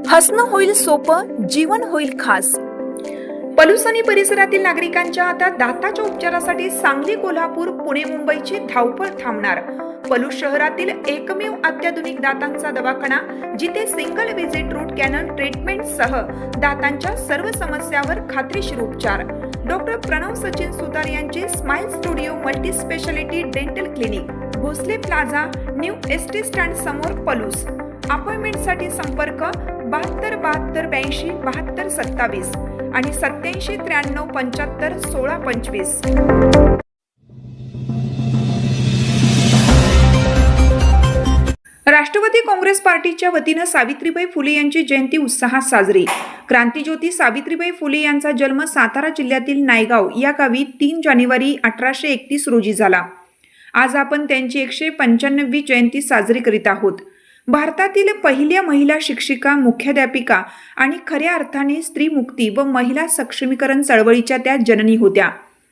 हसणं होईल सोपं, जीवन होईल खास। पलूस आणि परिसरातील नागरिकांच्या आता दाताच्या उपचारासाठी सांगली, कोल्हापूर, पुणे, मुंबईची धावपळ थांबणार। पलूस शहरातील एकमेव अत्याधुनिक दातांचा दवाखाना, जिथे single visit root canal treatment सह दातांच्या सर्व समस्यावर खात्रीशीर उपचार। डॉक्टर प्रणव सचिन सुतार यांचे smile studio multi speciality dental clinic, Bhosale plaza, new ST stand समोर, पलूस। अपॉइंटमेंटसाठी संपर्क 72 72 82 72 27 आणि 87 93 75 16 25। राष्ट्रवादी काँग्रेस पार्टीच्या वतीनं सावित्रीबाई फुले यांची जयंती उत्साहात साजरी। क्रांतिज्योती सावित्रीबाई फुले यांचा जन्म सातारा जिल्ह्यातील नायगाव या गावी 3 जानेवारी 1831 रोजी झाला। आज आपण त्यांची 195वी जयंती साजरी करीत आहोत। भारतातील पहिल्या महिला शिक्षिका, मुख्याध्यापिका आणि खऱ्या अर्थाने स्त्रीमुक्ती व महिला सक्षमीकरण चळवळीच्या त्या जननी होत्या,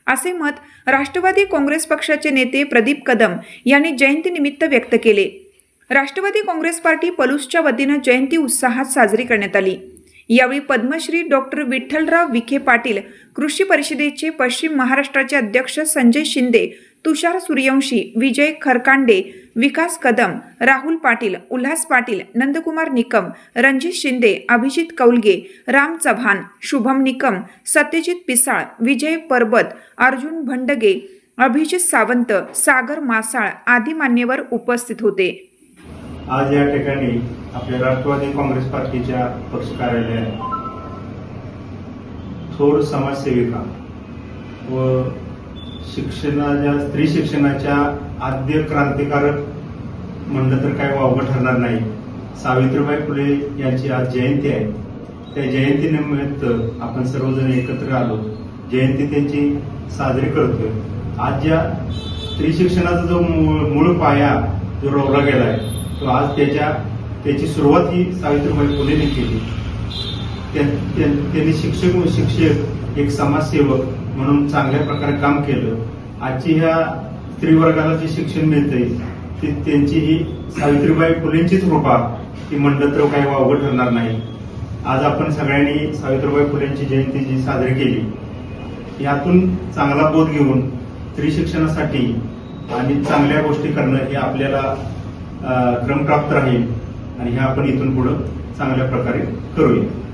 असे मत राष्ट्रवादी काँग्रेस पक्षाचे नेते प्रदीप कदम यांनी जयंतीनिमित्त व्यक्त केले। राष्ट्रवादी काँग्रेस पार्टी पलूसच्या वतीनं जयंती उत्साहात साजरी करण्यात आली। यावेळी पद्मश्री डॉक्टर विठ्ठलराव विखे पाटील, कृषी परिषदेचे पश्चिम महाराष्ट्राचे अध्यक्ष संजय शिंदे, तुषार सूर्यवंशी, विजय खरकांडे, विकास कदम, राहुल पाटील, उल्हास पाटील, नंदकुमार निकम, रणजित शिंदे, अभिजित कौलगे, राम चव्हाण, शुभम निकम, सत्यजित पिसाळ, विजय परबत, अर्जुन भंडगे, अभिजित सावंत, सागर मासाळ आदी मान्यवर उपस्थित होते। आज या ठिकाणी आपल्या राष्ट्रवादी काँग्रेस पार्टीच्या पक्ष कार्यालयात थोर समाजसेविका व स्त्री शिक्षणाच्या आद्य क्रांतिकारक म्हणलं तर काय वावगं ठरणार नाही, सावित्रीबाई फुले यांची आज जयंती आहे। त्या जयंतीनिमित्त आपण सर्वजण एकत्र आलो, जयंती त्यांची साजरी करतोय। आज ज्या स्त्री शिक्षणाचा जो मूळ पाया जो रोवला गेलाय, तो आज त्याची सुरुवात ही सावित्रीबाई फुलेंनी केली। त्यांनी शिक्षक एक समाजसेवक म्हणून चांगल्या प्रकारे काम केलं। आजची ह्या स्त्रीवर्गाला जे शिक्षण मिळतंय ती त्यांची ही सावित्रीबाई फुलेंचीच कृपा, ती म्हणलं तर काही वावगं ठरणार नाही। आज आपण सगळ्यांनी सावित्रीबाई फुलेंची जयंती जी साजरी केली, यातून चांगला बोध घेऊन स्त्री शिक्षणासाठी आणि चांगल्या गोष्टी करणं हे आपल्याला क्रमप्राप्त राहील आणि हे आपण इथून पुढे चांगल्या प्रकारे करूया।